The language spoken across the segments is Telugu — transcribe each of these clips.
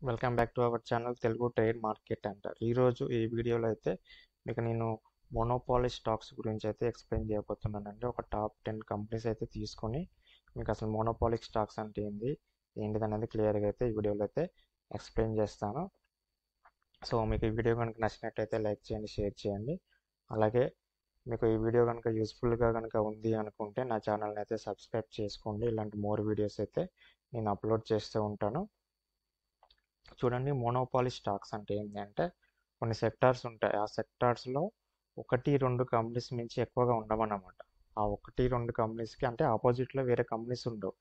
Welcome back to our channel Telugu trade market అంటారు. ఈరోజు ఈ వీడియోలో అయితే మీకు నేను మోనోపాలీ స్టాక్స్ గురించి అయితే ఎక్స్ప్లెయిన్ చేయబోతున్నానండి. ఒక టాప్ 10 కంపెనీస్ అయితే తీసుకొని మీకు అసలు మోనోపాలిక్ స్టాక్స్ అంటే ఏంటిది అనేది క్లియర్గా అయితే ఈ వీడియోలో అయితే ఎక్స్ప్లెయిన్ చేస్తాను. సో మీకు ఈ వీడియో కనుక నచ్చినట్టయితే లైక్ చేయండి, షేర్ చేయండి. అలాగే మీకు ఈ వీడియో కనుక యూస్ఫుల్గా కనుక ఉంది అనుకుంటే నా ఛానల్ని అయితే సబ్స్క్రైబ్ చేసుకోండి. ఇలాంటి మోర్ వీడియోస్ అయితే నేను అప్లోడ్ చేస్తూ ఉంటాను. చూడండి, మోనోపాలీ స్టాక్స్ అంటే ఏంటి అంటే కొన్ని సెక్టార్స్ ఉంటాయి. ఆ సెక్టార్స్లో 1-2 కంపెనీస్ మించి ఎక్కువగా ఉండవన్నమాట. ఆ 1-2 కంపెనీస్కి అంటే ఆపోజిట్లో వేరే కంపెనీస్ ఉండవు.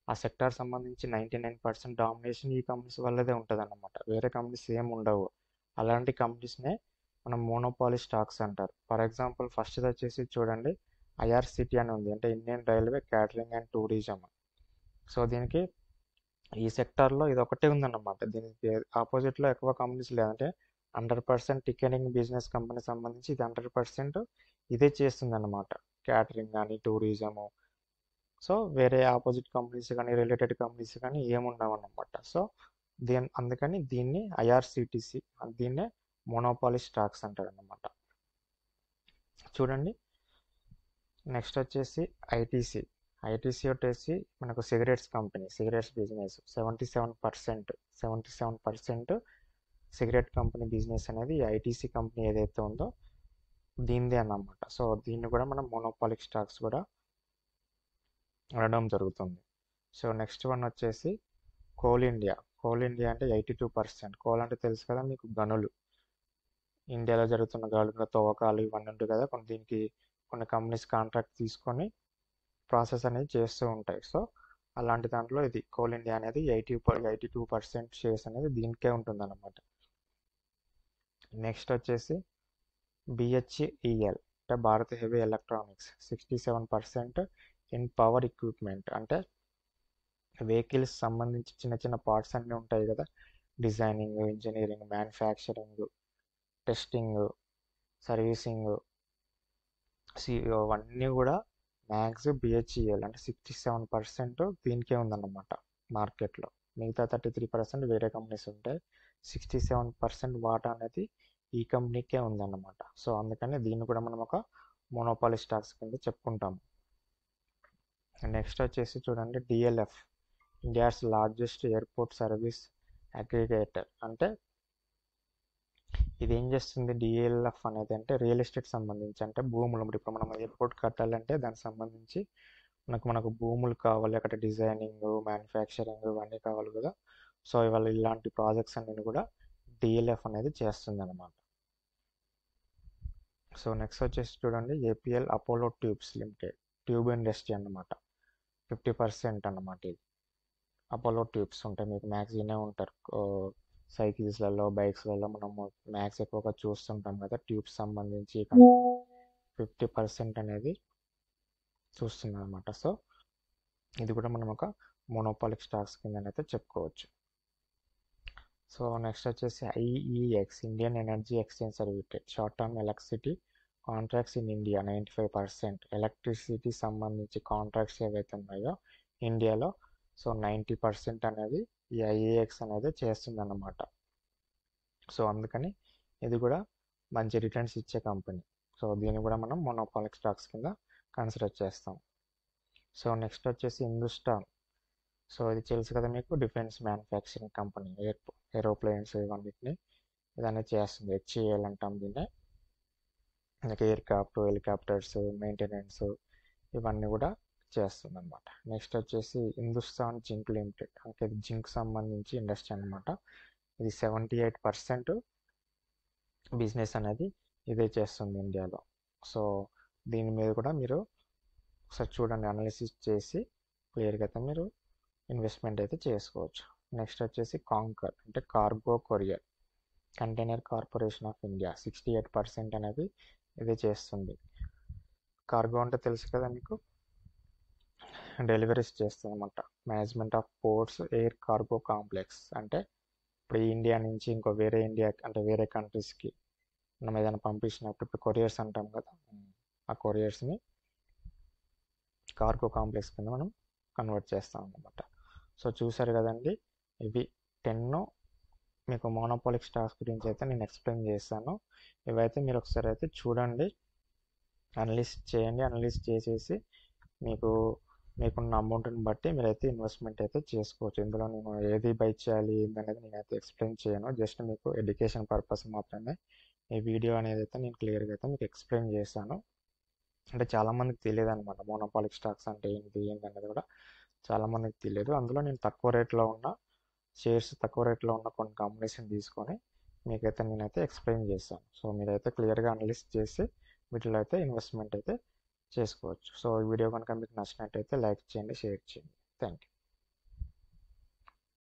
ఆ సెక్టార్ సంబంధించి 99% డామినేషన్ ఈ కంపెనీస్ వల్లదే ఉంటుంది అన్నమాట. వేరే కంపెనీస్ ఏం ఉండవు. అలాంటి కంపెనీస్నే మనం మోనోపాలీ స్టాక్స్ అంటారు. ఫర్ ఎగ్జాంపుల్ ఫస్ట్ వచ్చేసి చూడండి, ఐఆర్సిటీ అని ఉంది, అంటే Indian railway catering and tourism. So దీనికి ఈ సెక్టార్లో ఇది ఒకటే ఉందన్నమాట. దీనికి ఆపోజిట్లో ఎక్కువ కంపెనీస్ లేదంటే 100% టికెటింగ్ బిజినెస్ కంపెనీ సంబంధించి ఇది 100% ఇదే చేస్తుంది అన్నమాట. క్యాటరింగ్ కానీ టూరిజము. సో వేరే ఆపోజిట్ కంపెనీస్ కానీ రిలేటెడ్ కంపెనీస్ కానీ ఏముండవు అన్నమాట. సో అందుకని దీన్ని ఐఆర్సిటిసి, దీన్నే మోనోపాలీ స్టాక్స్ అంటారు అన్నమాట. చూడండి, నెక్స్ట్ వచ్చేసి ఐటీసీ. ఐటీసీ వచ్చేసి మనకు cigarettes company, cigarettes business 77% cigarette company business అనేది ఐటీసీ కంపెనీ ఏదైతే ఉందో దీనిదే అన్నమాట. సో దీన్ని కూడా మనం మోనోపాలిక్ స్టాక్స్ కూడా అనడం జరుగుతుంది. సో నెక్స్ట్ వన్ వచ్చేసి కోల్ ఇండియా. కోల్ ఇండియా అంటే 82%. కోల్ అంటే తెలుసు కదా మీకు, గనులు. ఇండియాలో జరుగుతున్న గనుల తవ్వకాలు ఇవన్నీ ఉంటాయి కదా, దీనికి కొన్ని కంపెనీస్ కాంట్రాక్ట్ తీసుకొని ప్రాసెస్ అనేది చేస్తూ ఉంటాయి. సో అలాంటి దాంట్లో ఇది కోల్ ఇండియా అనేది 82% షేర్స్ అనేది దీనికే ఉంటుంది అన్నమాట. నెక్స్ట్ వచ్చేసి బిహెచ్ఈఎల్ అంటే Bharat heavy electronics 67% in power equipment. అంటే వెహికల్స్ సంబంధించి చిన్న చిన్న పార్ట్స్ అన్నీ ఉంటాయి కదా, designing, engineering, manufacturing, testing, servicing, అవన్నీ కూడా మ్యాక్స్ బిహెచ్ఈఎల్ అంటే 67% దీనికే ఉందన్నమాట మార్కెట్లో. మిగతా 33% వేరే కంపెనీస్ ఉంటాయి. 67% వాటా అనేది ఈ కంపెనీకే ఉందన్నమాట. సో అందుకని దీన్ని కూడా మనం ఒక మోనోపాలీ స్టాక్స్ కింద చెప్పుకుంటాము. నెక్స్ట్ వచ్చేసి చూడండి, DLF, India's largest airport service aggregator. అంటే ఇది ఏం చేస్తుంది డిఎల్ఎఫ్ అనేది అంటే రియల్ ఎస్టేట్ సంబంధించి, అంటే భూములు. ఇప్పుడు మనం ఎయిర్పోర్ట్ కట్టాలంటే దానికి సంబంధించి మనకు భూములు కావాలి, అక్కడ డిజైనింగ్, మ్యానుఫ్యాక్చరింగ్ ఇవన్నీ కావాలి కదా. సో ఇవాళ ఇలాంటి ప్రాజెక్ట్స్ అన్ని కూడా డిఎల్ఎఫ్ అనేది చేస్తుంది అనమాట. సో నెక్స్ట్ వచ్చేసి చూడండి, APL Apollo tubes limited, tube industry అన్నమాట. 50% అన్నమాట ఇది. అపోలో ట్యూబ్స్ ఉంటాయి, మీకు మ్యాక్స్ వినే ఉంటారు. సైకిల్స్లలో, బైక్స్లలో మనం మ్యాక్స్ ఎక్కువగా చూస్తుంటాం కదా. ట్యూబ్స్ సంబంధించి 50% అనేది చూస్తున్నాం అనమాట. సో ఇది కూడా మనం ఒక మోనోపాలిక్ స్టాక్స్ కిందనైతే చెప్పుకోవచ్చు. సో నెక్స్ట్ వచ్చేసి IEX, Indian energy exchange services, short term electricity contracts in India 95%. Electricity సంబంధించి కాంట్రాక్ట్స్ ఏవైతే ఉన్నాయో ఇండియాలో, సో 90% అనేది ఈ ఐఏఎక్స్ అనేది చేస్తుంది అన్నమాట. సో అందుకని ఇది కూడా మంచి రిటర్న్స్ ఇచ్చే కంపెనీ. సో దీన్ని కూడా మనం మోనోపాలిక్ స్టాక్స్ కింద కన్సిడర్ చేస్తాం. సో నెక్స్ట్ వచ్చేసి హిందుస్థాన్. సో ఇది తెలుసు కదా మీకు, డిఫెన్స్ మ్యానుఫ్యాక్చరింగ్ కంపెనీ, ఏరోప్లేన్స్ ఇవన్నిటిని ఇదన్నీ చేస్తుంది. హెచ్ఏఎల్ అంటాం దీన్ని. హెలికాప్టర్స్ మెయింటెనెన్స్ ఇవన్నీ కూడా చేస్తుంది అనమాట. నెక్స్ట్ వచ్చేసి హిందుస్థాన్ జింక్ లిమిటెడ్, అంటే ఇది జింక్ సంబంధించి ఇండస్ట్రీ అనమాట. ఇది 78% బిజినెస్ అనేది ఇదే చేస్తుంది ఇండియాలో. సో దీని మీద కూడా మీరు ఒకసారి చూడండి, అనాలిసిస్ చేసి క్లియర్గా అయితే మీరు ఇన్వెస్ట్మెంట్ అయితే చేసుకోవచ్చు. నెక్స్ట్ వచ్చేసి కాంకర్, అంటే cargo courier container corporation of India, 68% అనేది ఇదే చేస్తుంది. కార్గో అంటే తెలుసు కదా మీకు, డెలివరీస్ చేస్తుంది అనమాట. Management of ports, air cargo complex. అంటే ఇప్పుడు ఇండియా నుంచి ఇంకో ఇండియా అంటే వేరే కంట్రీస్కి మనం ఏదైనా పంపించినప్పుడు ఇప్పుడు కొరియర్స్ అంటాం కదా, ఆ కొరియర్స్ని కార్గో కాంప్లెక్స్ కింద మనం కన్వర్ట్ చేస్తాం అన్నమాట. సో చూసారు కదండి, ఇవి 10 మీకు మోనోపాలిక్ స్టాక్స్ గురించి అయితే నేను ఎక్స్ప్లెయిన్ చేస్తాను. ఇవైతే మీరు ఒకసారి అయితే చూడండి, అనలిస్ట్ చేయండి. అనలిస్ట్ చేసేసి మీకున్న అమౌంట్ని బట్టి మీరైతే ఇన్వెస్ట్మెంట్ అయితే చేసుకోవచ్చు. ఇందులో నేను ఏది బై చేయాలి ఏంటనేది నేనైతే ఎక్స్ప్లెయిన్ చేయను, జస్ట్ మీకు ఎడ్యుకేషన్ పర్పస్ మాత్రమే ఈ వీడియో అనేది అయితే నేను క్లియర్గా అయితే మీకు ఎక్స్ప్లెయిన్ చేస్తాను. అంటే చాలామందికి తెలియదు అనమాట మోనోపాలిక్ స్టాక్స్ అంటే ఏంటనేది కూడా చాలామందికి తెలియదు. అందులో నేను తక్కువ రేట్లో ఉన్న కొన్ని కంపెనీస్ని తీసుకొని మీకైతే నేనైతే ఎక్స్ప్లెయిన్ చేస్తాను. సో మీరైతే క్లియర్గా అనలిస్ట్ చేసి వీటిలో అయితే ఇన్వెస్ట్మెంట్ అయితే చేసుకోవచ్చు. సో ఈ వీడియో కనుక మీకు నచ్చినట్టయితే లైక్ చేయండి, షేర్ చేయండి. Thank you.